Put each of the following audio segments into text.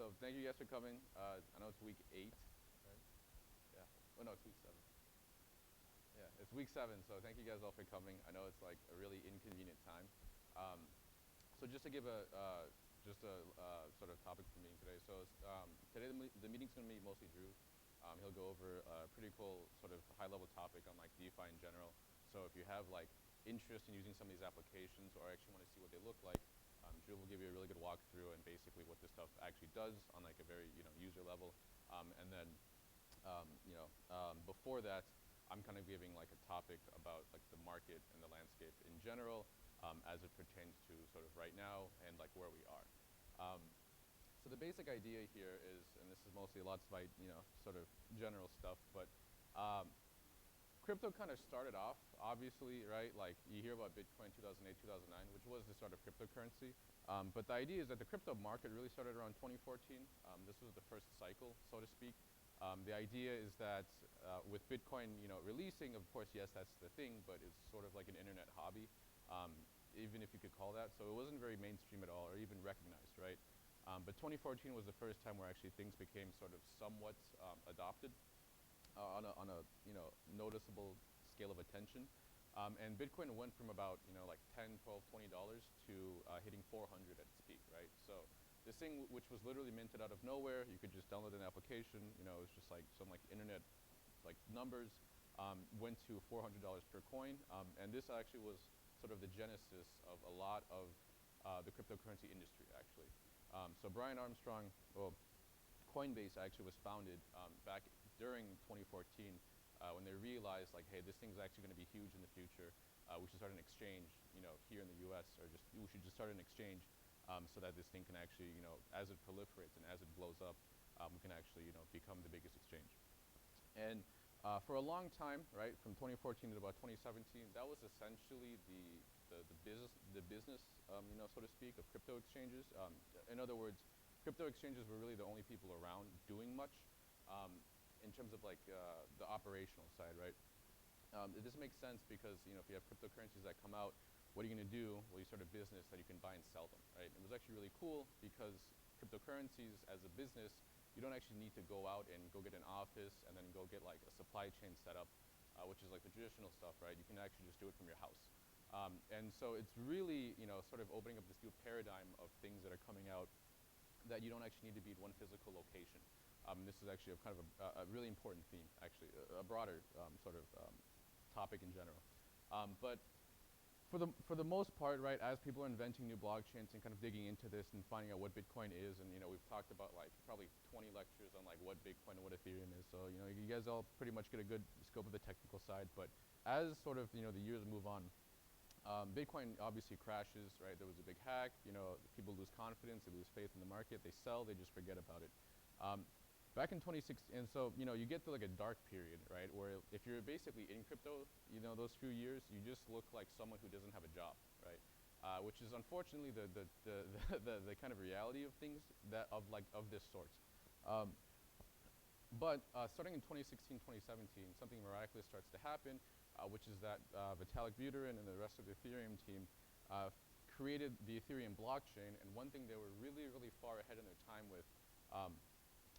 So thank you guys for coming. I know it's week 8, right? Yeah. Oh no, it's week 7. Yeah, it's week 7. So thank you guys all for coming. I know it's like a really inconvenient time. So just to give a sort of topic for meeting today. So today the meeting's going to be mostly Dhruv. He'll go over a pretty cool sort of high-level topic on like DeFi in general. So if you have like interest in using some of these applications or actually want to see what they look like, Dhruv will give you a really good walkthrough and basically what this stuff actually does on like a very user level. And then before that, I'm kind of giving like a topic about like the market and the landscape in general as it pertains to sort of right now and like where we are. So the basic idea here is, and this is mostly lots of sort of general stuff, but crypto kind of started off, obviously, right? Like you hear about Bitcoin 2008, 2009, which was the start of cryptocurrency. But the idea is that the crypto market really started around 2014. This was the first cycle, so to speak. The idea is that with Bitcoin, releasing, of course, yes, that's the thing, but it's sort of like an internet hobby, even if you could call that. So it wasn't very mainstream at all, or even recognized, right? But 2014 was the first time where actually things became sort of somewhat adopted on a noticeable scale of attention. And Bitcoin went from about like 10, 12, $20 to hitting 400 at its peak, right? So this thing, which was literally minted out of nowhere, you could just download an application. It was just like some like internet like numbers. Went to $400 per coin, and this actually was sort of the genesis of a lot of the cryptocurrency industry, actually. So Brian Armstrong, well, Coinbase actually was founded back during 2014 when they realized like, hey, this thing's actually going to be huge in the future. We should start an exchange, here in the U.S. or we should just start an exchange so that this thing can actually, as it proliferates and as it blows up, we can actually, become the biggest exchange. And for a long time, right, from 2014 to about 2017, that was essentially the business, so to speak, of crypto exchanges. In other words, crypto exchanges were really the only people around doing much in terms of like the operational side, right? This makes sense because if you have cryptocurrencies that come out, what are you going to do? Well, you start a business that you can buy and sell them, right? It was actually really cool because cryptocurrencies as a business, you don't actually need to go out and go get an office and then go get like a supply chain set up, which is like the traditional stuff, right? You can actually just do it from your house. And so it's really, sort of opening up this new paradigm of things that are coming out that you don't actually need to be in one physical location. This is actually a kind of a really important theme, actually, a broader sort of topic in general. But for the most part, right, as people are inventing new blockchains and kind of digging into this and finding out what Bitcoin is, and we've talked about like probably 20 lectures on like what Bitcoin and what Ethereum is. So you guys all pretty much get a good scope of the technical side. But as sort of the years move on, Bitcoin obviously crashes, right? There was a big hack. People lose confidence, they lose faith in the market, they sell, they just forget about it. Back in 2016, and so you get to like a dark period, right? Where if you're basically in crypto, those few years, you just look like someone who doesn't have a job, right? Which is unfortunately the kind of reality of things of this sort. But starting in 2016, 2017, something miraculous starts to happen, which is that Vitalik Buterin and the rest of the Ethereum team created the Ethereum blockchain. And one thing they were really, really far ahead in their time with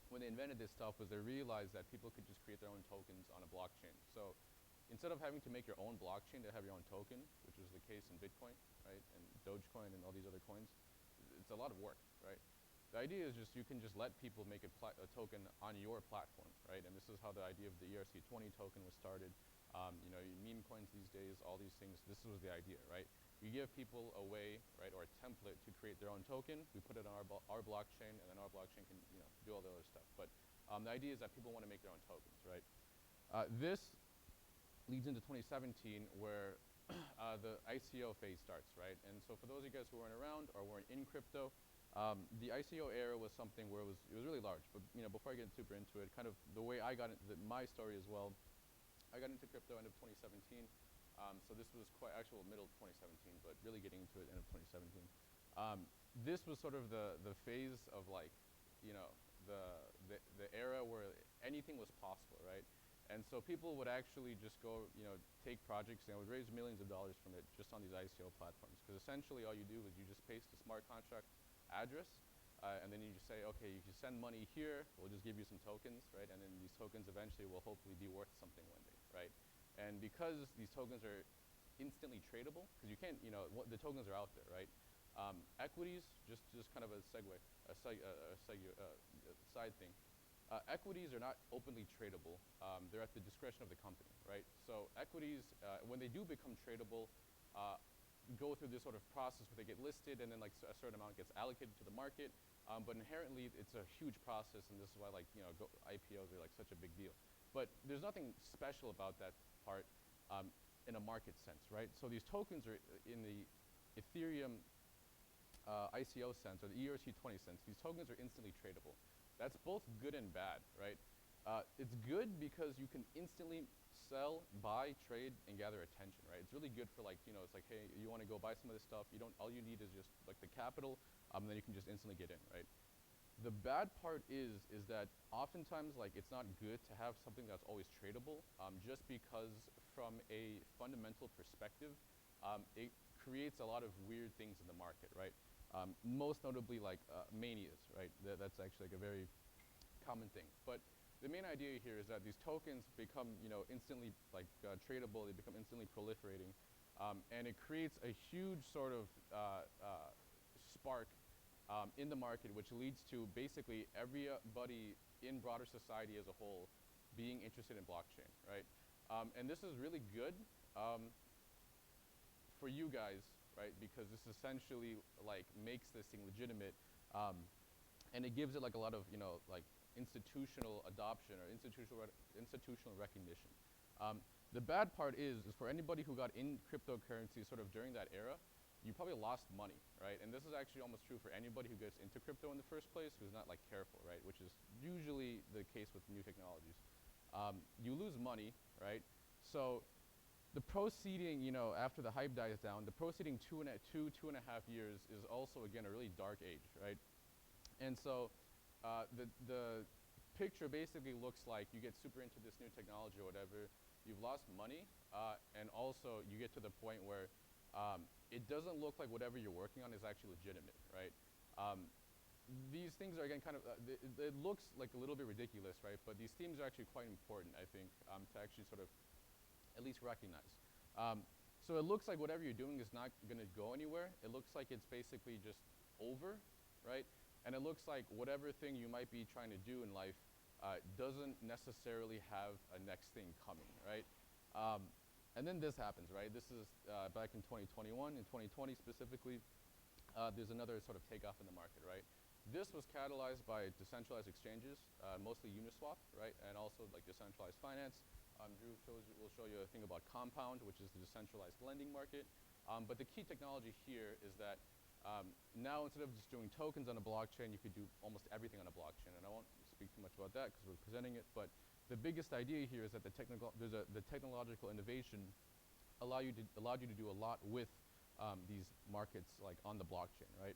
when they invented this stuff was they realized that people could just create their own tokens on a blockchain. So instead of having to make your own blockchain to have your own token, which was the case in Bitcoin, right, and Dogecoin and all these other coins, it's a lot of work, right? The idea is just you can just let people make a token on your platform, right? And this is how the idea of the ERC20 token was started. Meme coins these days, all these things, this was the idea, right? You give people a way, right, or a template to create their own token. We put it on our blockchain, and then our blockchain can, do all the other stuff. But the idea is that people want to make their own tokens, right? This leads into 2017, where the ICO phase starts, right? And so for those of you guys who weren't around or weren't in crypto, the ICO era was something where it was really large. But before I get super into it, kind of the way I got into my story as well, I got into crypto end of 2017. So this was quite actual middle of 2017, but really getting into it end of 2017. This was sort of the phase of like, the era where anything was possible, right? And so people would actually just go, take projects and would raise millions of dollars from it just on these ICO platforms. Because essentially all you do is you just paste a smart contract address, and then you just say, okay, you can send money here, we'll just give you some tokens, right? And then these tokens eventually will hopefully be worth something one day, right? And because these tokens are instantly tradable, because you can't, the tokens are out there, right? Equities, just kind of a segue, side thing. Equities are not openly tradable. They're at the discretion of the company, right? So equities, when they do become tradable, go through this sort of process where they get listed and then like a certain amount gets allocated to the market. But inherently, it's a huge process, and this is why IPOs are like such a big deal. But there's nothing special about that part in a market sense, right? So these tokens are in the Ethereum ICO sense or the ERC20 sense. These tokens are instantly tradable. That's both good and bad, right? It's good because you can instantly sell, buy, trade, and gather attention, right? It's really good for it's like, hey, you want to go buy some of this stuff. All you need is just like the capital, and then you can just instantly get in, right? The bad part is that oftentimes it's not good to have something that's always tradable, just because from a fundamental perspective, it creates a lot of weird things in the market, right? Most notably manias, right? That's actually like a very common thing. But the main idea here is that these tokens become instantly tradable. They become instantly proliferating, and it creates a huge sort of spark in the market, which leads to basically everybody in broader society as a whole being interested in blockchain, right? And this is really good for you guys, right? Because this essentially makes this thing legitimate, and it gives it a lot of institutional adoption or institutional recognition. The bad part is for anybody who got in cryptocurrency sort of during that era, you probably lost money, right? And this is actually almost true for anybody who gets into crypto in the first place who's not careful, right? Which is usually the case with new technologies. You lose money, right? So the proceeding, after the hype dies down, the proceeding two and a half years is also, again, a really dark age, right? And so the picture basically looks like you get super into this new technology or whatever, you've lost money, and also you get to the point where it doesn't look like whatever you're working on is actually legitimate, right? These things are, again, kind of, it looks like a little bit ridiculous, right? But these themes are actually quite important, I think, to actually sort of at least recognize. So it looks like whatever you're doing is not going to go anywhere. It looks like it's basically just over, right? And it looks like whatever thing you might be trying to do in life doesn't necessarily have a next thing coming, right? And then this happens, right? This is back in 2021. In 2020 specifically, there's another sort of takeoff in the market, right? This was catalyzed by decentralized exchanges, mostly Uniswap, right? And also decentralized finance. Dhruv will show you a thing about Compound, which is the decentralized lending market. But the key technology here is that now instead of just doing tokens on a blockchain, you could do almost everything on a blockchain. And I won't speak too much about that because we're presenting it. But the biggest idea here is that the technological innovation allowed you to do a lot with these markets on the blockchain, right?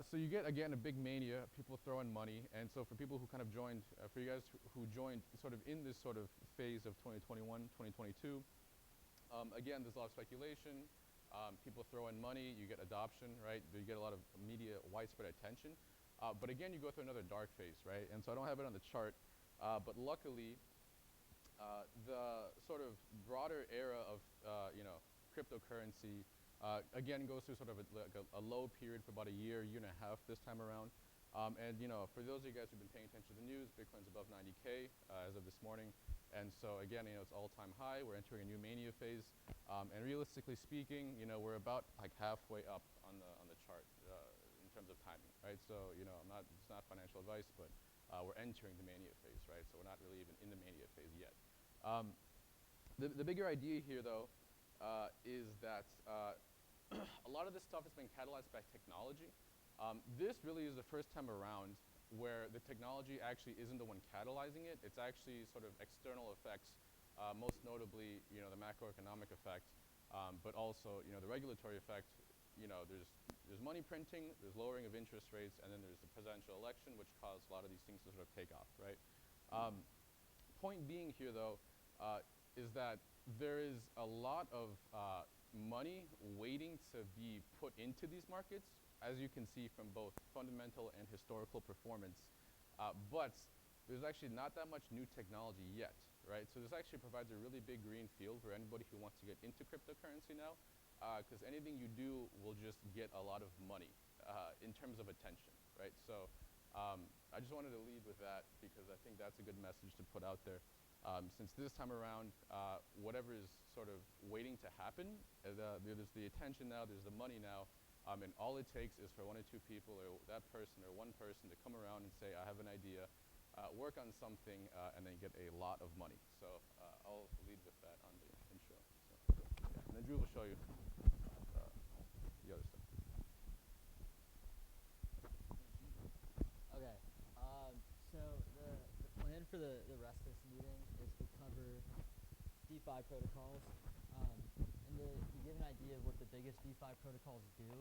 So you get, again, a big mania, people throw in money. And so for people who kind of joined, for you guys who joined sort of in this sort of phase of 2021, 2022, again, there's a lot of speculation. People throw in money, you get adoption, right? You get a lot of media, widespread attention. But again, you go through another dark phase, right? And so I don't have it on the chart, but luckily, the sort of broader era of, cryptocurrency again goes through sort of a low period for about a year and a half this time around. And for those of you guys who've been paying attention to the news, Bitcoin's above 90K as of this morning. And so again, it's all-time high. We're entering a new mania phase. And realistically speaking, we're about halfway up on the chart in terms of timing, right? So it's not financial advice, but we're entering the mania phase, right? So we're not really even in the mania phase yet. The bigger idea here, though, is that a lot of this stuff has been catalyzed by technology. This really is the first time around where the technology actually isn't the one catalyzing it. It's actually sort of external effects, most notably, the macroeconomic effect, but also, the regulatory effect. There's money printing, there's lowering of interest rates, and then there's the presidential election, which caused a lot of these things to sort of take off, right? Point being here, though, is that there is a lot of money waiting to be put into these markets, as you can see from both fundamental and historical performance, but there's actually not that much new technology yet, right? So this actually provides a really big green field for anybody who wants to get into cryptocurrency now, because anything you do will just get a lot of money in terms of attention, right? So I just wanted to lead with that because I think that's a good message to put out there. Since this time around, whatever is sort of waiting to happen, there's the attention now, there's the money now, and all it takes is for one or two people or that person or one person to come around and say, I have an idea, work on something, and then get a lot of money. So I'll lead with that on the intro. So, yeah. And then Dhruv will show you the other stuff. Okay. So the plan for the rest of this meeting is to cover DeFi protocols, and to give an idea of what the biggest DeFi protocols do,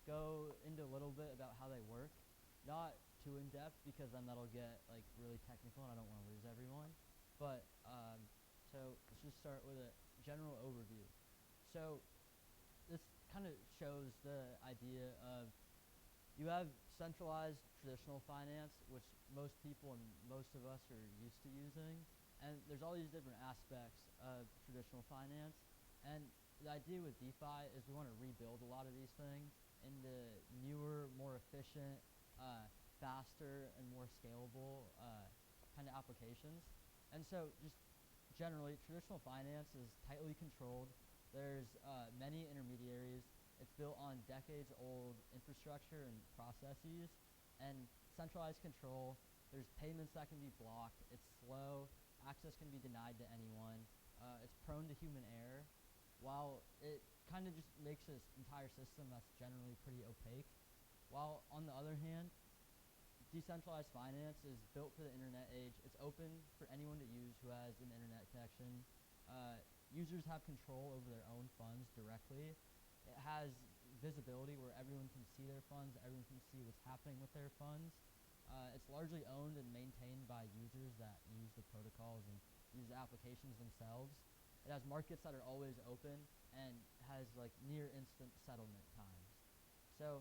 go into a little bit about how they work. Not too in depth because then that'll get like really technical and I don't want to lose everyone. But so let's just start with a general overview. So this kind of shows the idea of you have centralized traditional finance, which most people and most of us are used to using. And there's all these different aspects of traditional finance. And the idea with DeFi is we want to rebuild a lot of these things into newer, more efficient, faster, and more scalable kind of applications. And so just generally, traditional finance is tightly controlled. There's many intermediaries. It's built on decades-old infrastructure and processes, and centralized control. There's payments that can be blocked. It's slow. Access can be denied to anyone. It's prone to human error, while it kind of just makes this entire system that's generally pretty opaque. While on the other hand, decentralized finance is built for the internet age. It's open for anyone to use who has an internet connection. Users have control over their own funds directly. It has visibility where everyone can see their funds, everyone can see what's happening with their funds. It's largely owned and maintained by users that use the protocols and use the applications themselves. It has markets that are always open and has like near instant settlement times. So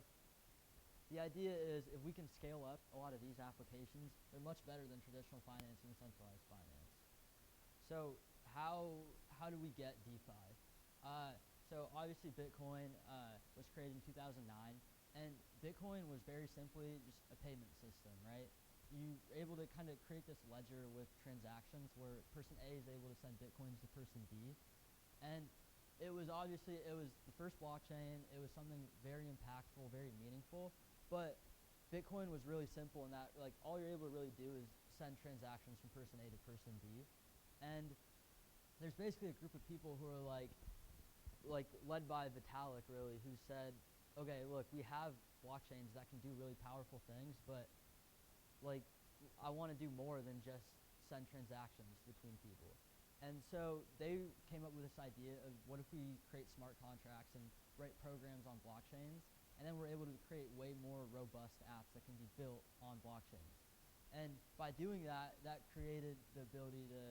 the idea is if we can scale up a lot of these applications, they're much better than traditional finance and centralized finance. So how do we get DeFi? So obviously Bitcoin was created in 2009, and Bitcoin was very simply just a payment system, right? You were able to kind of create this ledger with transactions where person A is able to send Bitcoins to person B, and it was the first blockchain. It was something very impactful, very meaningful, but Bitcoin was really simple in that like all you're able to really do is send transactions from person A to person B, and there's basically a group of people who are like led by Vitalik really, who said, okay, look, we have blockchains that can do really powerful things, but like I want to do more than just send transactions between people. And so they came up with this idea of what if we create smart contracts and write programs on blockchains, and then we're able to create way more robust apps that can be built on blockchains. And by doing that, that created the ability to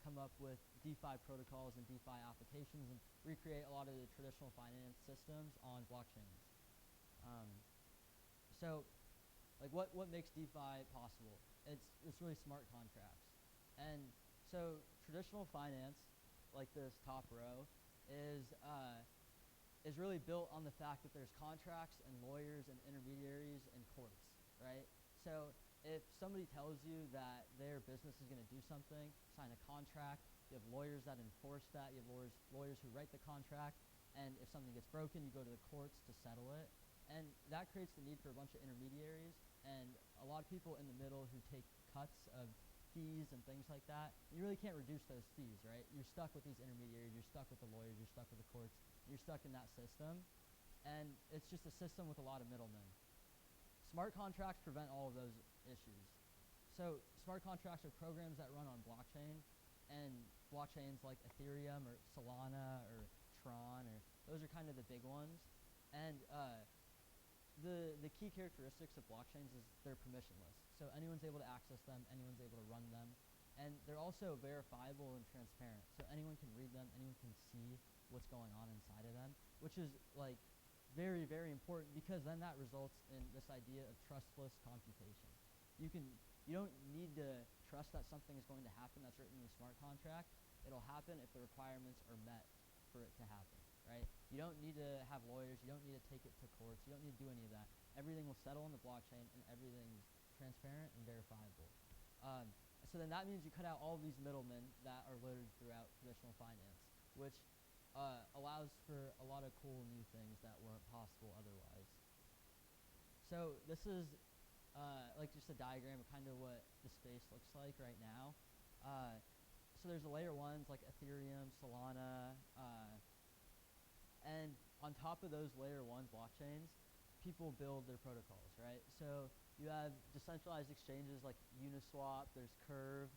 come up with DeFi protocols and DeFi applications and recreate a lot of the traditional finance systems on blockchains. So like what makes DeFi possible? It's really smart contracts. And so traditional finance, like this top row, is really built on the fact that there's contracts and lawyers and intermediaries and courts, right? So if somebody tells you that their business is going to do something, sign a contract, you have lawyers that enforce that, you have lawyers who write the contract, and if something gets broken, you go to the courts to settle it. And that creates the need for a bunch of intermediaries and a lot of people in the middle who take cuts of fees and things like that. You really can't reduce those fees, right? You're stuck with these intermediaries, you're stuck with the lawyers, you're stuck with the courts, you're stuck in that system. And it's just a system with a lot of middlemen. Smart contracts prevent all of those issues. So smart contracts are programs that run on blockchain, and blockchains like Ethereum or Solana or Tron, or those are kind of the big ones. And the key characteristics of blockchains is they're permissionless. So anyone's able to access them, anyone's able to run them, and they're also verifiable and transparent. So anyone can read them, anyone can see what's going on inside of them, which is like very, very important because then that results in this idea of trustless computation. You don't need to trust that something is going to happen that's written in the smart contract. It'll happen if the requirements are met for it to happen, right? You don't need to have lawyers. You don't need to take it to courts. You don't need to do any of that. Everything will settle on the blockchain, and everything's transparent and verifiable. So then that means you cut out all of these middlemen that are littered throughout traditional finance, which allows for a lot of cool new things that weren't possible otherwise. So this is like just a diagram of kind of what the space looks like right now. So there's the layer ones like Ethereum, Solana, and on top of those layer one blockchains, people build their protocols, right? So you have decentralized exchanges like Uniswap, there's Curve,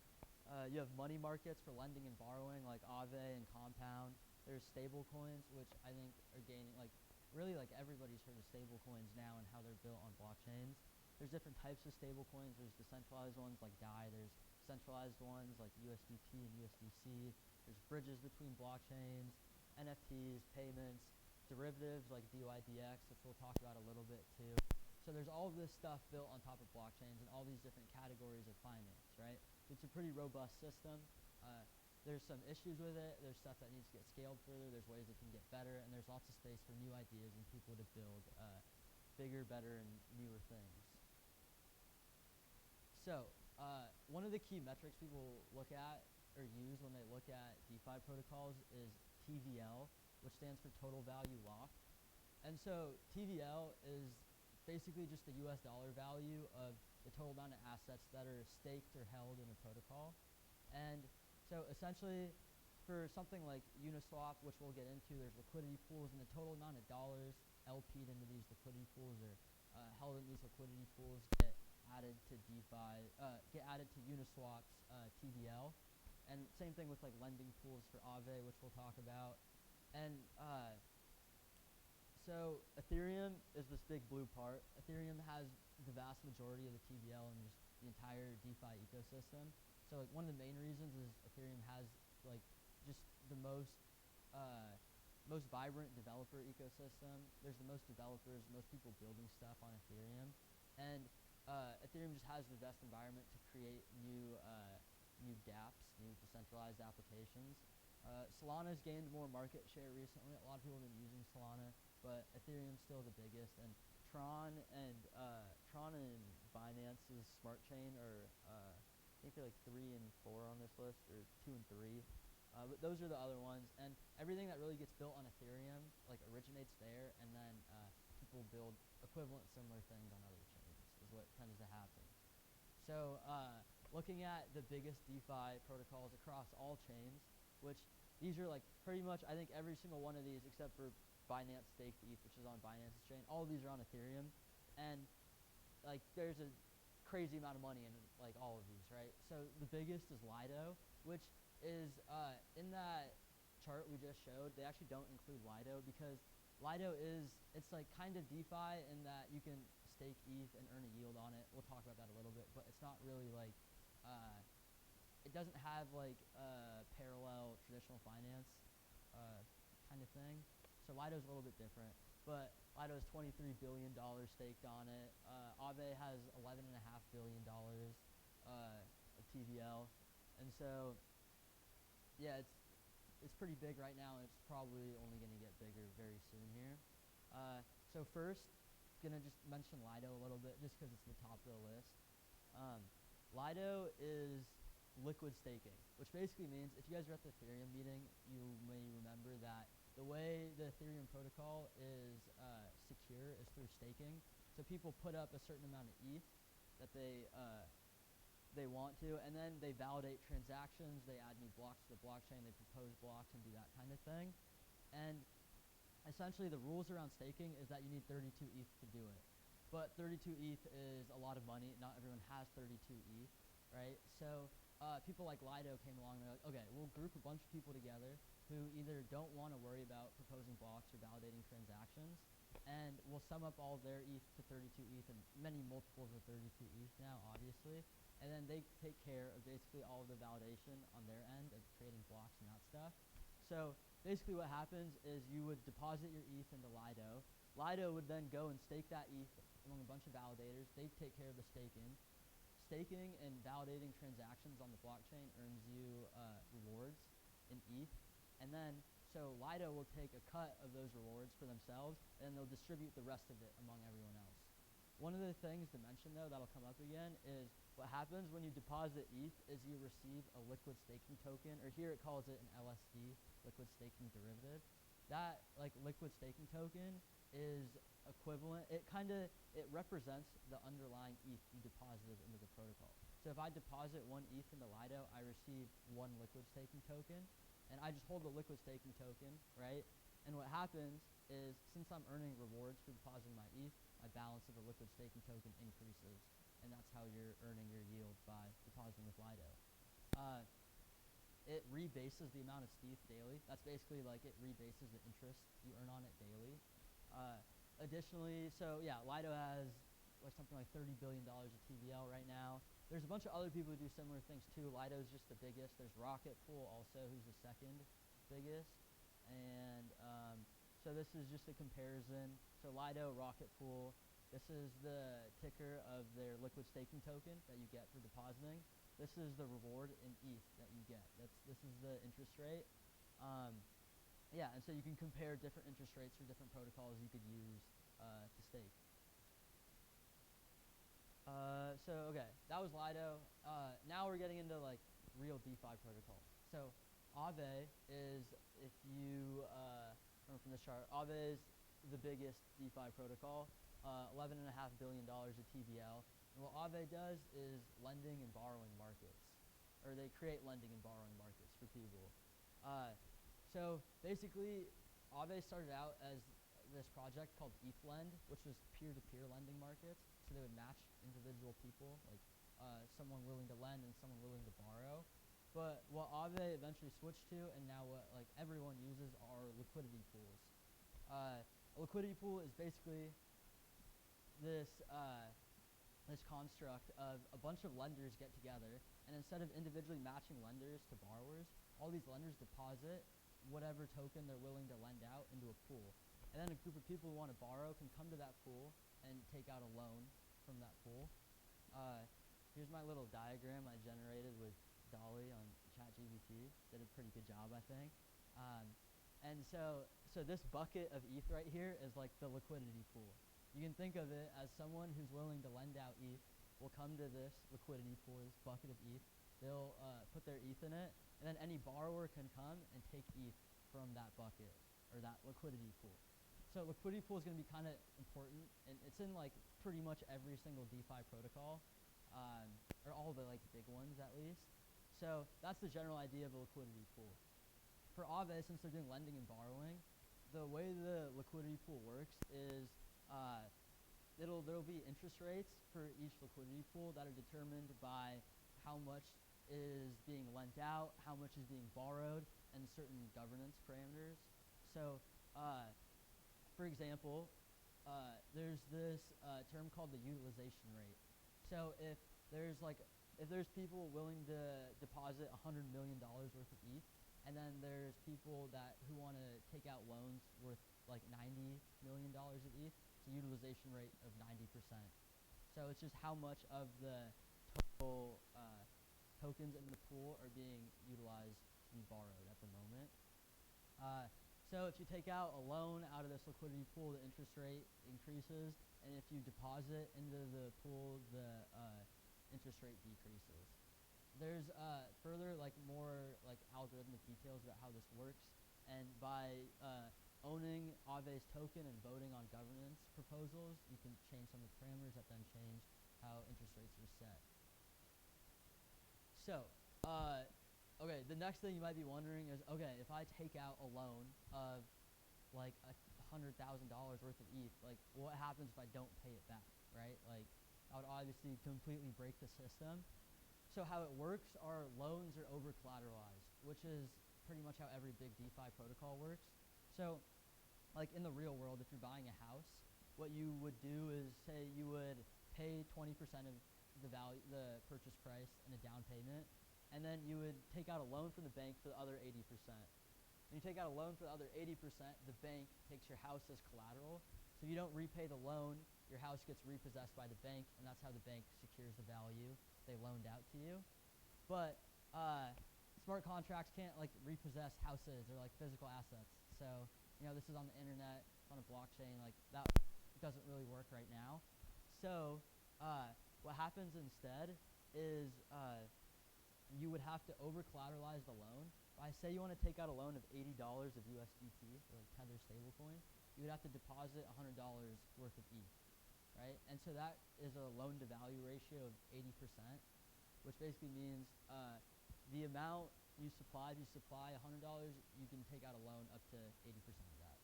you have money markets for lending and borrowing like Aave and Compound. There's stable coins, which I think are gaining, like, really like everybody's heard of stable coins now and how they're built on blockchains. There's different types of stable coins. There's decentralized ones like DAI. There's centralized ones like USDT and USDC. There's bridges between blockchains, NFTs, payments, derivatives like DYDX, which we'll talk about a little bit too. So there's all this stuff built on top of blockchains and all these different categories of finance, right? So it's a pretty robust system. There's some issues with it. There's stuff that needs to get scaled further. There's ways it can get better, and there's lots of space for new ideas and people to build bigger, better, and newer things. So one of the key metrics people look at or use when they look at DeFi protocols is TVL, which stands for total value locked. And so TVL is basically just the US dollar value of the total amount of assets that are staked or held in a protocol. And so essentially for something like Uniswap, which we'll get into, there's liquidity pools, and the total amount of dollars LP'd into these liquidity pools or held in these liquidity pools get added to DeFi, get added to Uniswap's TVL. And same thing with like lending pools for Aave, which we'll talk about. And so Ethereum is this big blue part. Ethereum has the vast majority of the TVL and just the entire DeFi ecosystem. So like one of the main reasons is Ethereum has like just the most vibrant developer ecosystem. There's the most developers, most people building stuff on Ethereum, and Ethereum just has the best environment to create new dApps, new decentralized applications. Solana's gained more market share recently. A lot of people have been using Solana, but Ethereum's still the biggest. And Tron and Binance's smart chain are I think they're like 3 and 4 on this list, or 2 and 3. But those are the other ones, and everything that really gets built on Ethereum like originates there, and then people build equivalent similar things on other chains is what tends to happen. So looking at the biggest DeFi protocols across all chains, which these are like pretty much, I think every single one of these except for Binance Staked ETH, which is on Binance's chain, all of these are on Ethereum, and like there's a crazy amount of money in like all of these, right? So the biggest is Lido, which is in that chart we just showed. They actually don't include Lido because Lido it's like kind of DeFi in that you can stake ETH and earn a yield on it. We'll talk about that a little bit, but it's not really like it doesn't have like parallel traditional finance kind of thing. So Lido's a little bit different, but Lido has $23 billion staked on it. Aave has $11.5 billion of TVL, and so yeah, it's pretty big right now, and it's probably only going to get bigger very soon here. So first, gonna just mention Lido a little bit, just because it's the top of the list. Lido is liquid staking, which basically means if you guys are at the Ethereum meeting, you may remember that the way the Ethereum protocol is secure is through staking. So people put up a certain amount of ETH that they want to, and then they validate transactions, they add new blocks to the blockchain, they propose blocks and do that kind of thing. And essentially the rules around staking is that you need 32 ETH to do it. But 32 ETH is a lot of money. Not everyone has 32 ETH, right? So people like Lido came along and they're like, okay, we'll group a bunch of people together who either don't want to worry about proposing blocks or validating transactions, and we'll sum up all of their ETH to 32 ETH and many multiples of 32 ETH now, obviously, and then they take care of basically all of the validation on their end of creating blocks and that stuff. So basically what happens is you would deposit your ETH into Lido, Lido would then go and stake that ETH among a bunch of validators. They take care of the staking. Staking and validating transactions on the blockchain earns you rewards in ETH. And then, so Lido will take a cut of those rewards for themselves, and they'll distribute the rest of it among everyone else. One of the things to mention, though, that'll come up again is what happens when you deposit ETH is you receive a liquid staking token, or here it calls it an LSD, liquid staking derivative. That liquid staking token is equivalent. It represents the underlying ETH you deposited into the protocol. So if I deposit 1 ETH into Lido, I receive 1 liquid staking token, and I just hold the liquid staking token, right? And what happens is, since I'm earning rewards for depositing my ETH, my balance of the liquid staking token increases, and that's how you're earning your yield by depositing with Lido. It rebases the amount of ETH daily. That's basically it rebases the interest you earn on it daily. Additionally, so yeah, Lido has something like $30 billion of TVL right now. There's a bunch of other people who do similar things too. Lido is just the biggest. There's Rocket Pool also, who's the second biggest. And so this is just a comparison. So Lido, Rocket Pool, this is the ticker of their liquid staking token that you get for depositing. This is the reward in ETH that you get. This is the interest rate. Yeah, and so you can compare different interest rates for different protocols you could use to stake. So okay, that was Lido. Now we're getting into real DeFi protocols. So Aave is, if you remember from this chart, Aave is the biggest DeFi protocol, $11.5 billion of TVL. And what Aave does is lending and borrowing markets, or they create lending and borrowing markets for people. So basically, Aave started out as this project called ETHLend, which was peer-to-peer lending markets. So they would match individual people, someone willing to lend and someone willing to borrow. But what Aave eventually switched to, and now what everyone uses, are liquidity pools. A liquidity pool is basically this construct of a bunch of lenders get together, and instead of individually matching lenders to borrowers, all these lenders deposit whatever token they're willing to lend out into a pool. And then a group of people who want to borrow can come to that pool and take out a loan from that pool. Here's my little diagram I generated with Dolly on ChatGPT. Did a pretty good job, I think. And so this bucket of ETH right here is the liquidity pool. You can think of it as someone who's willing to lend out ETH will come to this liquidity pool, this bucket of ETH. They'll put their ETH in it, and then any borrower can come and take ETH from that bucket or that liquidity pool. So liquidity pool is going to be kind of important, and it's in pretty much every single DeFi protocol, or all the big ones at least. So that's the general idea of a liquidity pool. For Aave, since they're doing lending and borrowing, the way the liquidity pool works is there'll be interest rates for each liquidity pool that are determined by how much is being lent out, how much is being borrowed, and certain governance parameters. So, for example, there's this term called the utilization rate. So if there's people willing to deposit $100 million worth of ETH, and then there's people who want to take out loans worth $90 million of ETH, it's a utilization rate of 90%. So it's just how much of the total tokens in the pool are being utilized to be borrowed at the moment. So if you take out a loan out of this liquidity pool, the interest rate increases, and if you deposit into the pool, the interest rate decreases. There's further more algorithmic details about how this works, and by owning Aave's token and voting on governance proposals, you can change some of the parameters that then change how interest rates are set. So, okay, the next thing you might be wondering is, okay, if I take out a loan of $100,000 worth of ETH, what happens if I don't pay it back, right? I would obviously completely break the system. So how it works are loans are over collateralized, which is pretty much how every big DeFi protocol works. So in the real world, if you're buying a house, what you would do is say you would pay 20% of the purchase price in a down payment, and then you would take out a loan from the bank for the other 80%. When you take out a loan for the other 80%, the bank takes your house as collateral. So if you don't repay the loan, your house gets repossessed by the bank, and that's how the bank secures the value they loaned out to you. But smart contracts can't like repossess houses or like physical assets. So this is on the internet, it's on a blockchain, like that doesn't really work right now. So what happens instead is you would have to over collateralize the loan. If I say you want to take out a loan of $80 of USDT, or like Tether stablecoin, you would have to deposit $100 worth of ETH, right? And so that is a loan to value ratio of 80%, which basically means the amount you supply, if you supply $100, you can take out a loan up to 80% of that.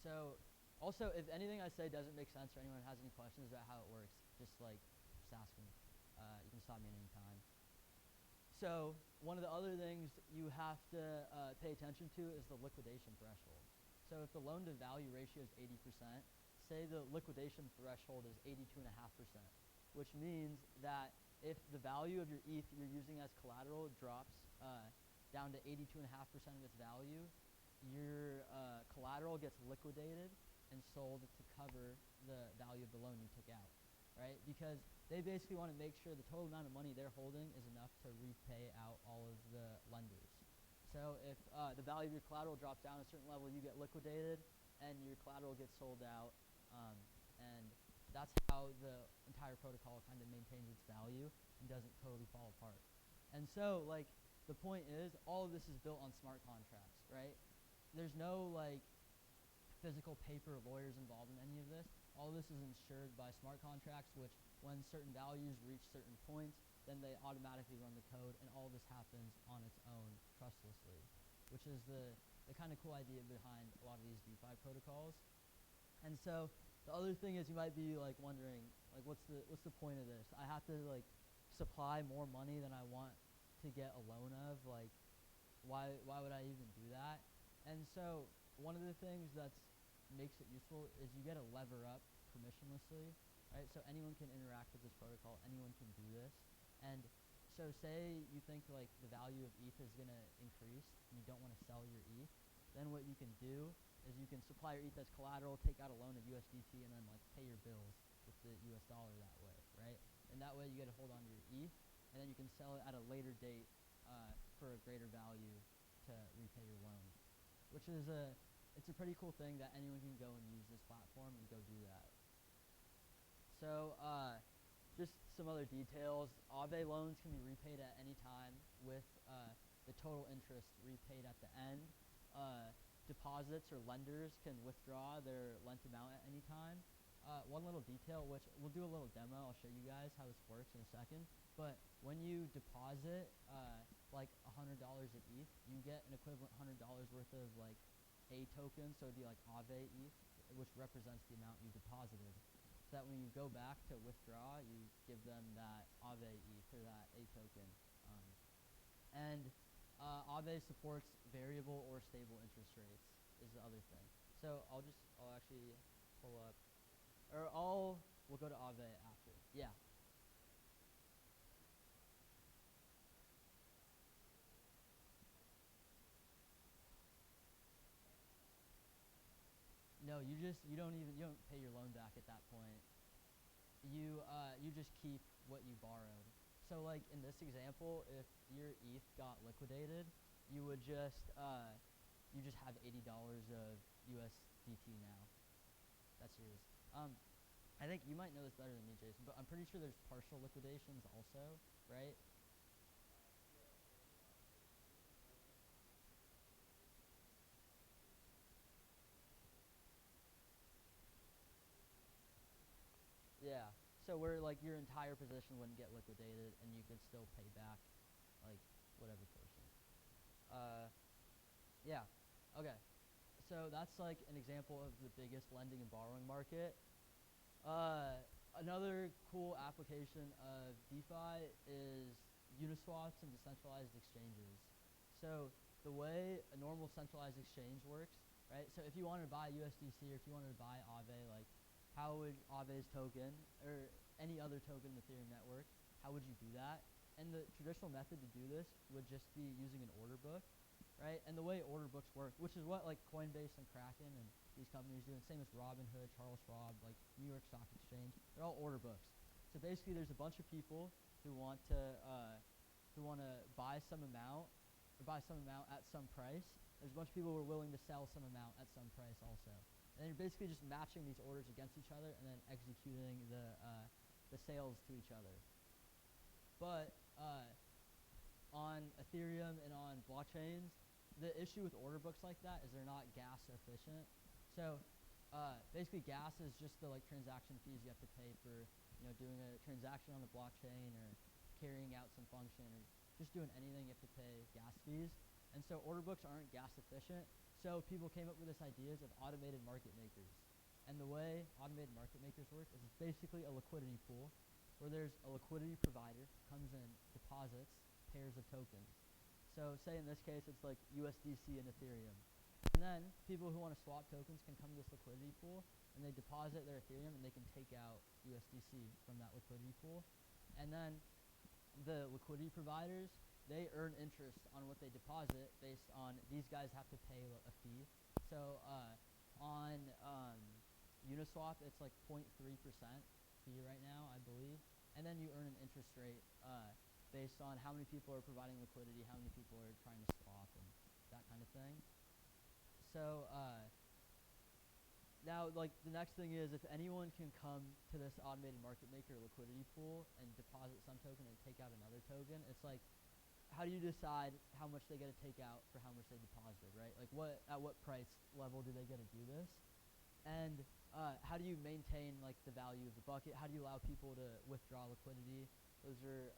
So also, if anything I say doesn't make sense or anyone has any questions about how it works, just ask me. You can stop me at any time. So one of the other things you have to pay attention to is the liquidation threshold. So if the loan to value ratio is 80%, say the liquidation threshold is 82.5%, which means that if the value of your ETH you're using as collateral drops down to 82.5% of its value, your collateral gets liquidated and sold to cover the value of the loan you took out, right? Because they basically want to make sure the total amount of money they're holding is enough to repay out all of the lenders. So if the value of your collateral drops down a certain level, you get liquidated and your collateral gets sold out, and that's how the entire protocol kind of maintains its value and doesn't totally fall apart. And so the point is, all of this is built on smart contracts, right? There's no physical paper lawyers involved in any of this. All of this is insured by smart contracts, which when certain values reach certain points, then they automatically run the code, and all of this happens on its own trustlessly, which is the kind of cool idea behind a lot of these DeFi protocols. And so the other thing is, you might be wondering, what's the point of this? I have to supply more money than I want to get a loan of. Why would I even do that? And so one of the things that makes it useful is you get to lever up permissionlessly, right? So anyone can interact with this protocol, anyone can do this. And so say you think the value of ETH is going to increase and you don't want to sell your ETH, then what you can do is you can supply your ETH as collateral, take out a loan of USDT, and then pay your bills with the US dollar that way, right? And that way you get to hold on to your ETH, and then you can sell it at a later date for a greater value to repay your loan, which is it's a pretty cool thing that anyone can go and use this platform and go do that. So just some other details. Aave loans can be repaid at any time with the total interest repaid at the end. Deposits or lenders can withdraw their lent amount at any time. One little detail, which we'll do a little demo, I'll show you guys how this works in a second, but when you deposit $100 of ETH, you get an equivalent $100 worth of a token, so it'd be Aave ETH, which represents the amount you deposited. So that when you go back to withdraw, you give them that Aave ETH or that A token. And Aave supports variable or stable interest rates is the other thing. So I'll actually pull up, or we'll go to Aave after. Yeah. No, you don't pay your loan back at that point. You just keep what you borrowed. So in this example, if your ETH got liquidated, you would just have $80 of USDT now. That's yours. I think you might know this better than me, Jason, but I'm pretty sure there's partial liquidations also, right? Yeah. So where your entire position wouldn't get liquidated and you could still pay back whatever portion. Yeah. Okay. So that's an example of the biggest lending and borrowing market. Another cool application of DeFi is Uniswaps and decentralized exchanges. So the way a normal centralized exchange works, right? So if you wanted to buy USDC or if you wanted to buy Aave, how would Aave's token or any other token in the Ethereum network, how would you do that? And the traditional method to do this would just be using an order book, right? And the way order books work, which is what Coinbase and Kraken and these companies do, and same as Robinhood, Charles Schwab, like New York Stock Exchange. They're all order books. So basically, there's a bunch of people who want to buy some amount at some price. There's a bunch of people who are willing to sell some amount at some price also. And you're basically just matching these orders against each other and then executing the sales to each other. But on Ethereum and on blockchains, the issue with order books like that is they're not gas efficient. So basically, gas is just the transaction fees you have to pay for doing a transaction on the blockchain or carrying out some function or just doing anything. You have to pay gas fees, and so order books aren't gas efficient. So people came up with this ideas of automated market makers. And the way automated market makers work is it's basically a liquidity pool where there's a liquidity provider comes in, deposits pairs of tokens. So say in this case it's like USDC and Ethereum. And then people who want to swap tokens can come to this liquidity pool and they deposit their Ethereum and they can take out USDC from that liquidity pool. And then the liquidity providers, they earn interest on what they deposit based on these guys have to pay a fee. So on Uniswap, it's like 0.3% fee right now, I believe. And then you earn an interest rate based on how many people are providing liquidity, how many people are trying to swap, and that kind of thing. So now, the next thing is if anyone can come to this automated market maker liquidity pool and deposit some token and take out another token, it's like, how do you decide how much they get to take out for how much they deposited, right? Like at what price level do they get to do this? And how do you maintain the value of the bucket? How do you allow people to withdraw liquidity? Those are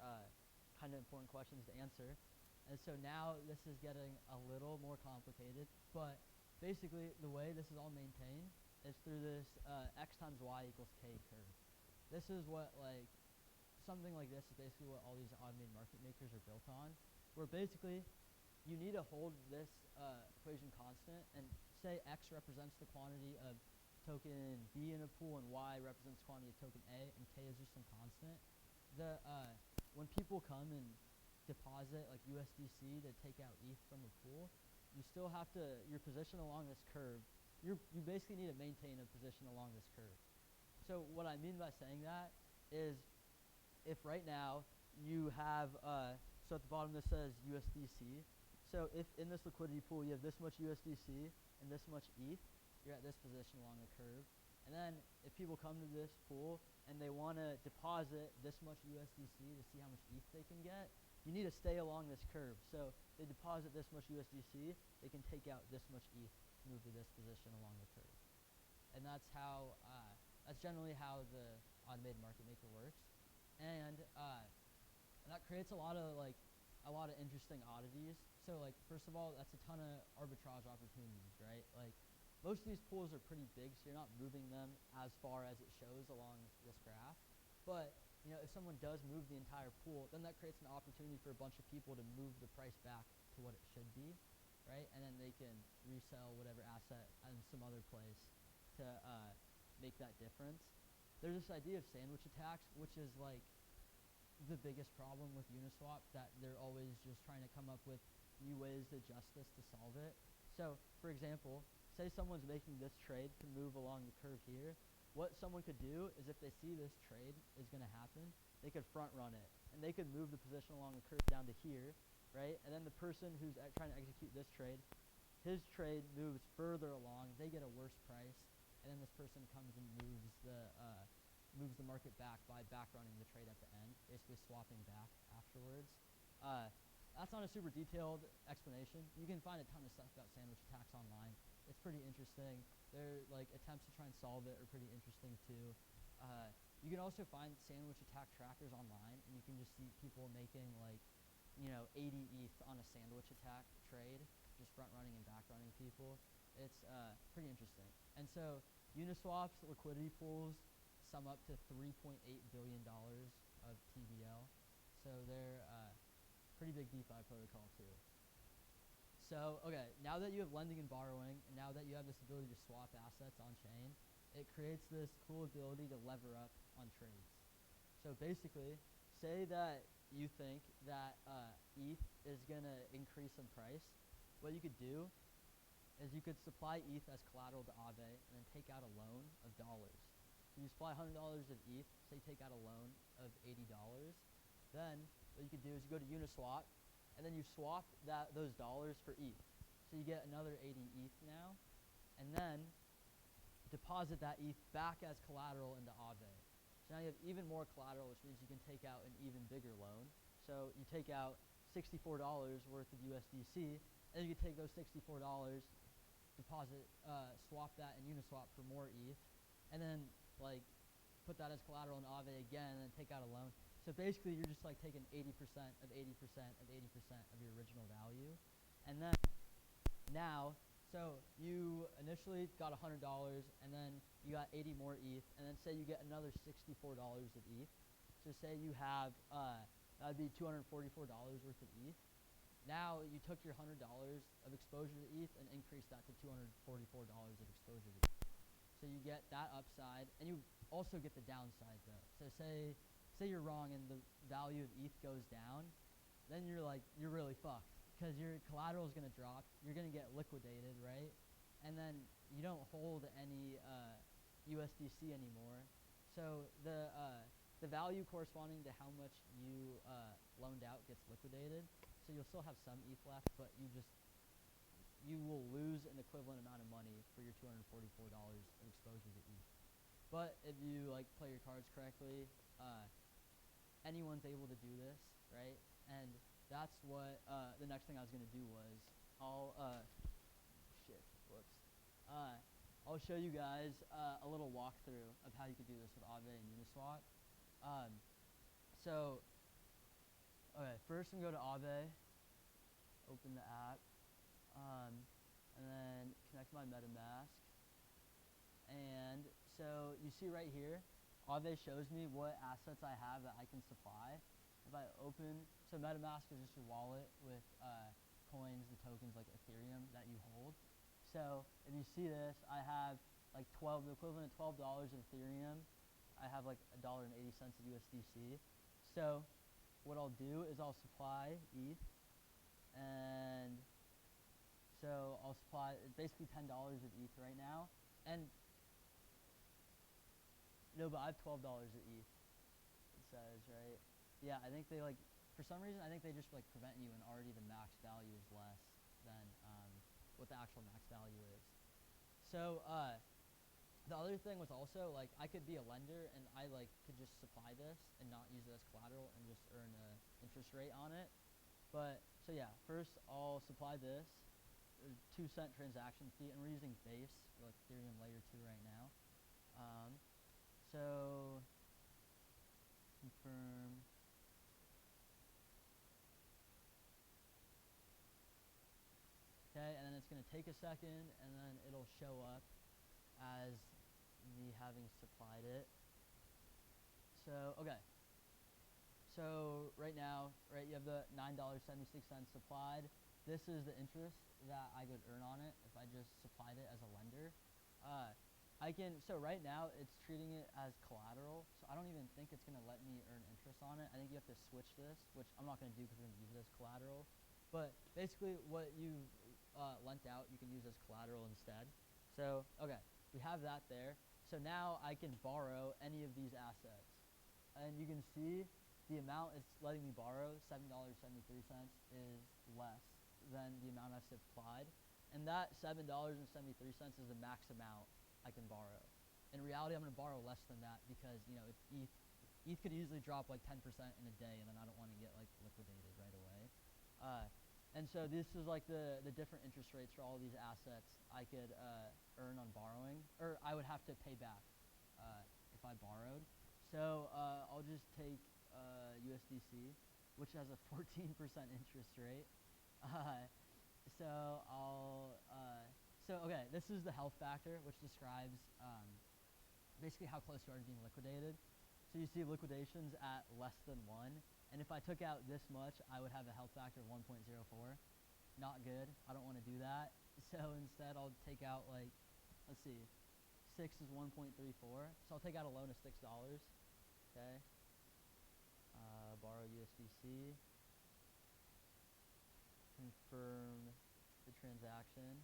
kind of important questions to answer. And so now this is getting a little more complicated, but basically the way this is all maintained is through this x times y equals k curve. This is what something like this is basically what all these automated market makers are built on, where basically you need to hold this equation constant and say x represents the quantity of token B in a pool and y represents the quantity of token A and k is just some constant. When people come and deposit USDC to take out ETH from a pool, you still have to, your position along this curve, you basically need to maintain a position along this curve. So what I mean by saying that is if right now you have, so at the bottom this says USDC, so if in this liquidity pool you have this much USDC and this much ETH, you're at this position along the curve. And then if people come to this pool and they want to deposit this much USDC to see how much ETH they can get, you need to stay along this curve. So they deposit this much USDC, they can take out this much ETH to move to this position along the curve. And that's how, that's generally how the automated market maker works. And that creates a lot of interesting oddities. So first of all, that's a ton of arbitrage opportunities, right? Most of these pools are pretty big, so you're not moving them as far as it shows along this graph. But if someone does move the entire pool, then that creates an opportunity for a bunch of people to move the price back to what it should be, right? And then they can resell whatever asset in some other place to make that difference. There's this idea of sandwich attacks, which is the biggest problem with Uniswap, that they're always just trying to come up with new ways to adjust this to solve it. So, for example, say someone's making this trade to move along the curve here. What someone could do is if they see this trade is going to happen, they could front run it. And they could move the position along the curve down to here, right? And then the person who's trying to execute this trade, his trade moves further along. They get a worse price. And then this person comes and moves the market back by back running the trade at the end, basically swapping back afterwards. That's not a super detailed explanation. You can find a ton of stuff about sandwich attacks online. It's pretty interesting. Their attempts to try and solve it are pretty interesting too. You can also find sandwich attack trackers online, and you can just see people making 80 ETH on a sandwich attack trade, just front running and back running people. It's pretty interesting. And so Uniswap's liquidity pools sum up to $3.8 billion of TVL. So they're pretty big DeFi protocol too. So, okay, now that you have lending and borrowing, and now that you have this ability to swap assets on chain, it creates this cool ability to lever up on trades. So basically, say that you think that ETH is going to increase in price. What you could do is you could supply ETH as collateral to Aave and then take out a loan of dollars. So you supply $100 of ETH, say take out a loan of $80. Then what you could do is you go to Uniswap, and then you swap those dollars for ETH. So you get another 80 ETH now, and then deposit that ETH back as collateral into Aave. So now you have even more collateral, which means you can take out an even bigger loan. So you take out $64 worth of USDC, and you can take those $64, deposit, swap that in Uniswap for more ETH, and then like put that as collateral in Aave again, and then take out a loan. So basically, you're just like taking 80% of 80% of 80% of your original value, and then now, so you initially got $100, and then you got 80 more ETH, and then say you get another $64 of ETH. So say you have that would be $244 worth of ETH. Now you took your $100 of exposure to ETH and increased that to $244 of exposure to ETH. So you get that upside, and you also get the downside though. So say you're wrong and the value of ETH goes down, then you're really fucked because your collateral is going to drop. You're going to get liquidated, right? And then you don't hold any USDC anymore. So the value corresponding to how much you loaned out gets liquidated. So you'll still have some ETH left, but you will lose an equivalent amount of money for your $244 of exposure to ETH. But if you like play your cards correctly, anyone's able to do this, right? And that's what the next thing I was gonna do was I'll show you guys a little walkthrough of how you could do this with Aave and Uniswap. Okay, first I'm gonna go to Aave, open the app, and then connect my MetaMask. And so you see right here, Aave shows me what assets I have that I can supply. If I open, so MetaMask is just your wallet with coins, the tokens like Ethereum that you hold. So if you see this, I have like the equivalent of $12 of Ethereum. I have like $1.80 of USDC. So what I'll do is I'll supply ETH, and so I'll supply basically $10 of ETH right now. And no, but I have $12 of ETH, it says, right? Yeah, I think they like, for some reason, I think they just like prevent you, and already the max value is less than what the actual max value is. So the other thing was also like I could be a lender, and I like could just supply this and not use it as collateral and just earn an interest rate on it. But so yeah, first I'll supply this, 2-cent transaction fee, and we're using Base, like Ethereum layer 2 right now. So confirm. Okay, and then it's going to take a second, and then it'll show up as me having supplied it. So, okay. So right now, right, you have the $9.76 supplied. This is the interest that I could earn on it if I just supplied it as a lender. So right now it's treating it as collateral, so I don't even think it's going to let me earn interest on it. I think you have to switch this, which I'm not going to do because we're going to use it as collateral. But basically what you lent out, you can use as collateral instead. So, okay, we have that there. So now I can borrow any of these assets. And you can see the amount it's letting me borrow, $7.73, is less than the amount I've supplied. And that $7.73 is the max amount I can borrow. In reality, I'm going to borrow less than that because, you know, if ETH could easily drop like 10% in a day, and then I don't want to get like liquidated right away. And so this is like the different interest rates for all these assets I could earn on borrowing, or I would have to pay back if I borrowed. So I'll just take USDC, which has a 14% interest rate. Okay, this is the health factor, which describes basically how close you are to being liquidated. So you see liquidations at less than 1. And if I took out this much, I would have a health factor of 1.04. Not good. I don't want to do that. So instead, I'll take out like, let's see, 6 is 1.34. So I'll take out a loan of $6. Okay. Borrow USDC. Confirm the transaction.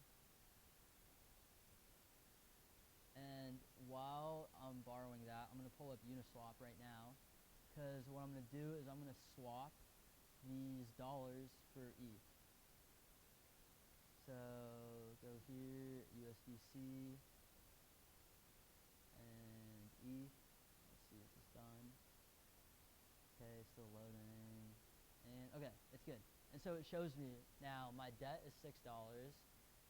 while I'm borrowing that, I'm gonna pull up Uniswap right now, because what I'm gonna do is I'm gonna swap these dollars for ETH. So go here, USDC, and ETH. Let's see if it's done. Okay, still loading. And okay, it's good. And so it shows me now my debt is $6.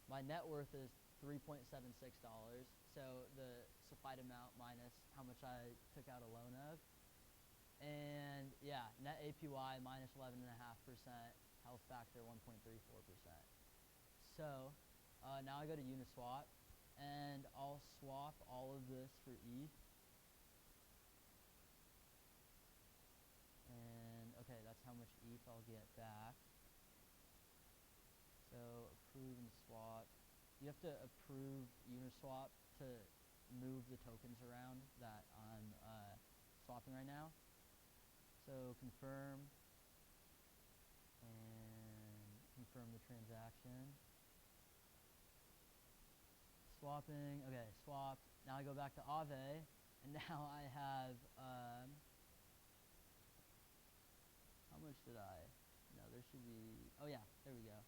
My net worth is $3.76. So the supplied amount minus how much I took out a loan of. And yeah, net APY minus 11.5%, health factor 1.34%. So now I go to Uniswap, and I'll swap all of this for ETH. And okay, that's how much ETH I'll get back. So approve and swap. You have to approve Uniswap to move the tokens around that I'm swapping right now. So confirm and confirm the transaction. Swapping, okay, swap. Now I go back to Aave, and now I have, how much did I? No, there should be, oh yeah, there we go.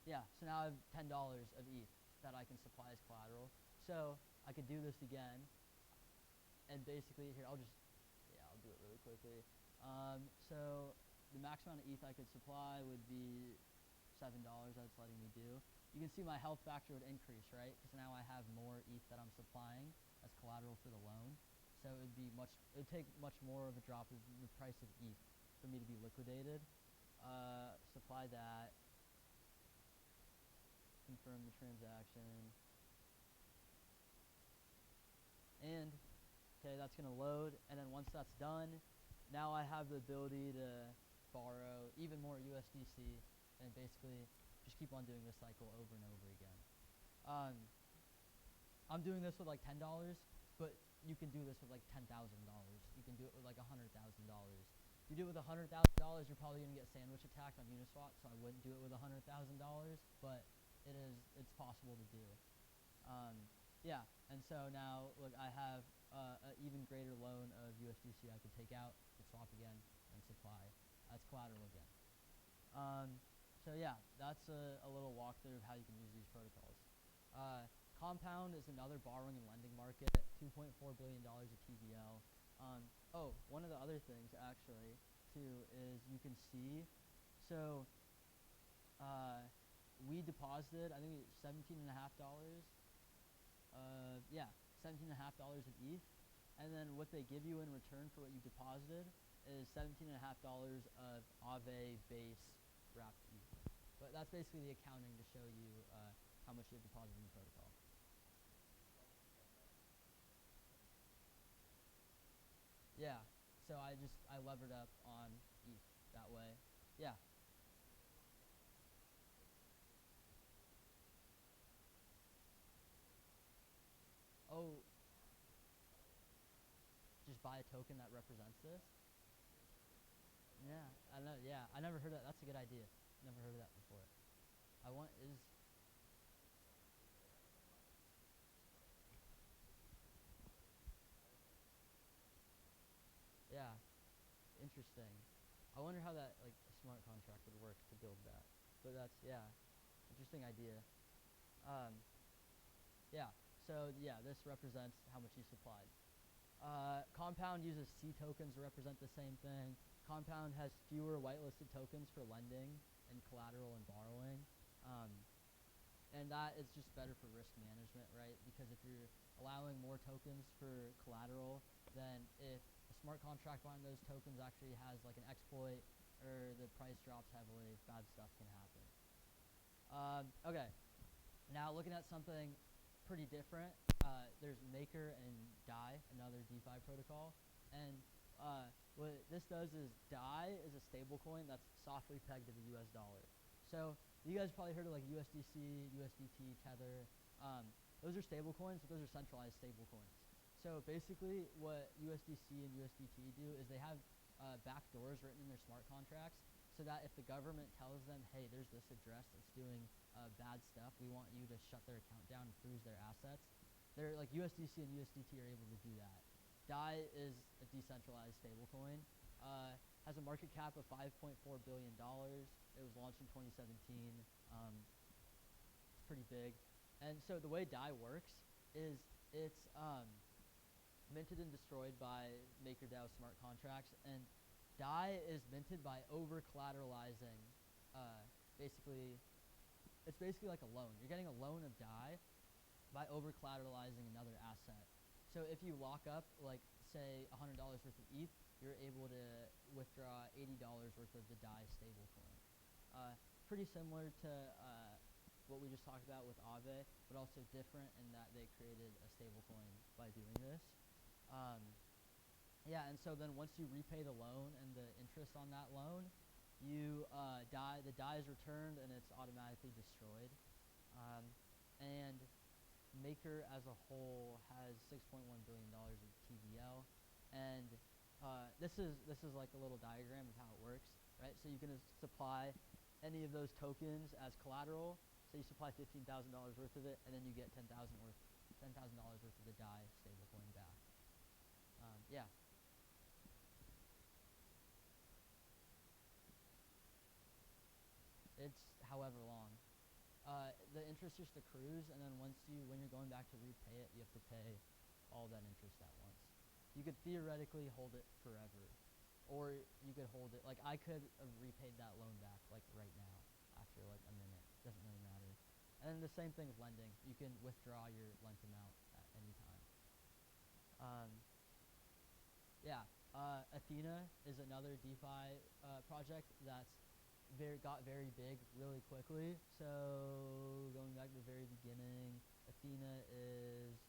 Yeah, so now I have $10 of ETH that I can supply as collateral. So I could do this again, and basically here, I'll do it really quickly. So the max amount of ETH I could supply would be $7 that's letting me do. You can see my health factor would increase, right? Because now I have more ETH that I'm supplying as collateral for the loan. So it would take much more of a drop of the price of ETH for me to be liquidated. Supply that. Confirm the transaction. And okay, that's gonna load. And then once that's done, now I have the ability to borrow even more USDC and basically just keep on doing this cycle over and over again. I'm doing this with like $10, but you can do this with like $10,000. You can do it with like $100,000. If you do it with $100,000, you're probably gonna get sandwich attacked on Uniswap, so I wouldn't do it with $100,000, but it's possible to do. Yeah, and so now look, I have an even greater loan of USDC I could take out, could swap again, and supply as collateral again. So yeah, that's a little walkthrough of how you can use these protocols. Compound is another borrowing and lending market, $2.4 billion of TVL. One of the other things actually too is you can see, so we deposited, I think $17.5. $17.5 of ETH, and then what they give you in return for what you deposited is $17.5 of Aave base wrapped ETH. But that's basically the accounting to show you how much you have deposited in the protocol. Yeah, so I levered up on ETH that way. Yeah. Oh, just buy a token that represents this? Yeah, I know. Yeah, I never heard of that. That's a good idea. Never heard of that before. Yeah, interesting. I wonder how that like a smart contract would work to build that. But that's yeah, interesting idea. Um, yeah. So yeah, this represents how much you supplied. Compound uses C tokens to represent the same thing. Compound has fewer whitelisted tokens for lending and collateral and borrowing. And that is just better for risk management, right? Because if you're allowing more tokens for collateral, then if a smart contract behind those tokens actually has like an exploit or the price drops heavily, bad stuff can happen. Okay, now looking at something pretty different, there's Maker and DAI, another DeFi protocol. And what this does is DAI is a stable coin that's softly pegged to the US dollar. So you guys probably heard of like USDC, USDT, Tether. Those are stable coins, but those are centralized stable coins. So basically what USDC and USDT do is they have backdoors written in their smart contracts so that if the government tells them, hey, there's this address that's doing bad stuff, we want you to shut their account down and freeze their assets, they're like USDC and USDT are able to do that. DAI is a decentralized stablecoin. Has a market cap of $5.4 billion. It was launched in 2017. It's pretty big. And so the way DAI works is it's minted and destroyed by MakerDAO smart contracts, and DAI is minted by over-collateralizing, it's basically like a loan. You're getting a loan of DAI by over-collateralizing another asset. So if you lock up, like, say, $100 worth of ETH, you're able to withdraw $80 worth of the DAI stablecoin. Pretty similar to what we just talked about with Aave, but also different in that they created a stablecoin by doing this. Yeah, and so then once you repay the loan and the interest on that loan, the DAI is returned and it's automatically destroyed. And Maker as a whole has $6.1 billion of TVL, and this is like a little diagram of how it works, right? So you can supply any of those tokens as collateral. So you supply $15,000 worth of it, and then you get $10,000 worth of the DAI stablecoin back. Yeah. It's however long. The interest just accrues, and then when you're going back to repay it, you have to pay all that interest at once. You could theoretically hold it forever, or you could hold it, like I could have repaid that loan back like right now after like a minute. Doesn't really matter. And then the same thing with lending. You can withdraw your lent amount at any time. Yeah. Athena is another DeFi project that's got very big really quickly. So going back to the very beginning, Athena is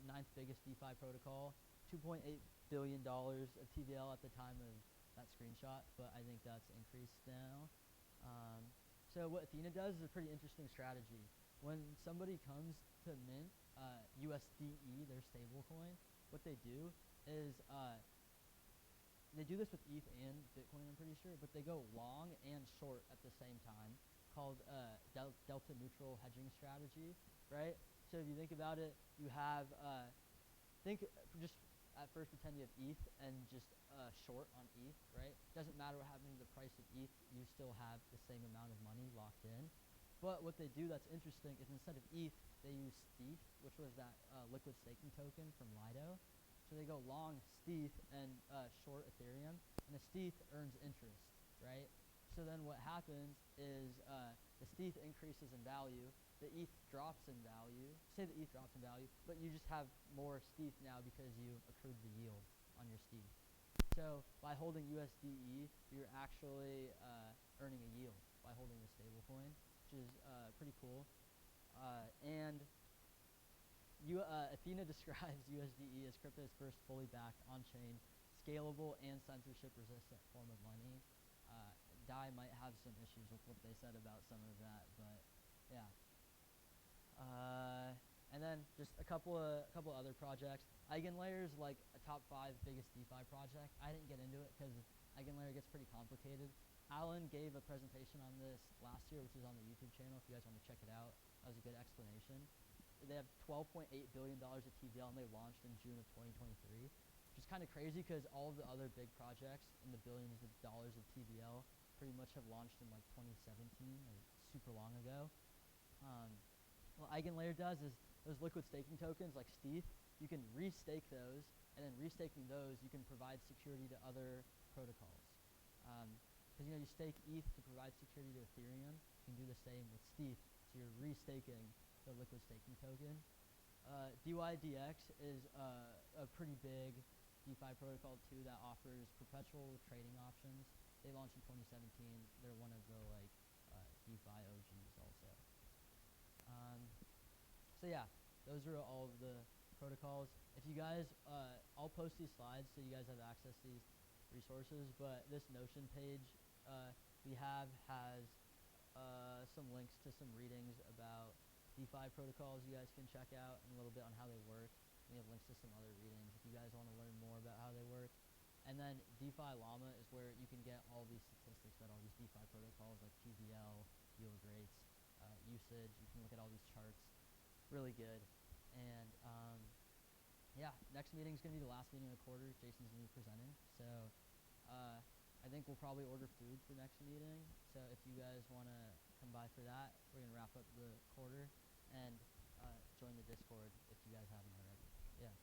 9th biggest DeFi protocol, $2.8 billion of TVL at the time of that screenshot, but I think that's increased now. So what Athena does is a pretty interesting strategy. When somebody comes to mint USDE, their stablecoin, what they do is they do this with ETH and Bitcoin, I'm pretty sure, but they go long and short at the same time, called delta neutral hedging strategy, right? So if you think about it, you have, just at first pretend you have ETH and just short on ETH, right? Doesn't matter what happens to the price of ETH, you still have the same amount of money locked in. But what they do that's interesting is instead of ETH, they use Steth, which was that liquid staking token from Lido. So they go long Steth and short Ethereum, and the Steth earns interest, right? So then what happens is the Steth increases in value, the ETH drops in value. Say the ETH drops in value, but you just have more Steth now because you accrued the yield on your Steth. So by holding USDE, you're actually earning a yield by holding the stablecoin, which is pretty cool. And Athena describes USDE as crypto's first fully backed, on-chain, scalable, and censorship-resistant form of money. DAI might have some issues with what they said about some of that, but yeah. And then just a couple other projects. EigenLayer is like a top 5 biggest DeFi project. I didn't get into it because EigenLayer gets pretty complicated. Alan gave a presentation on this last year, which is on the YouTube channel if you guys want to check it out. That was a good explanation. They have $12.8 billion of TVL, and they launched in June of 2023, which is kind of crazy because all of the other big projects in the billions of dollars of TVL pretty much have launched in like 2017, or super long ago. What EigenLayer does is those liquid staking tokens like Steth, you can restake those, and then restaking those, you can provide security to other protocols. Because you stake ETH to provide security to Ethereum, you can do the same with Steth, so you're restaking the liquid staking token. DYDX is a pretty big DeFi protocol too that offers perpetual trading options. They launched in 2017. They're one of the DeFi OGs also. So yeah, those are all of the protocols. If you guys, I'll post these slides so you guys have access to these resources, but this Notion page we have has some links to some readings about DeFi protocols you guys can check out, and a little bit on how they work. We have links to some other readings if you guys want to learn more about how they work. And then DeFi Llama is where you can get all these statistics about all these DeFi protocols like TVL, yield rates, usage. You can look at all these charts. Really good. And yeah, next meeting is going to be the last meeting of the quarter. Jason's going to be presenting. So I think we'll probably order food for next meeting. So if you guys want to come by for that, we're going to wrap up the quarter and join the Discord if you guys haven't already. Yeah.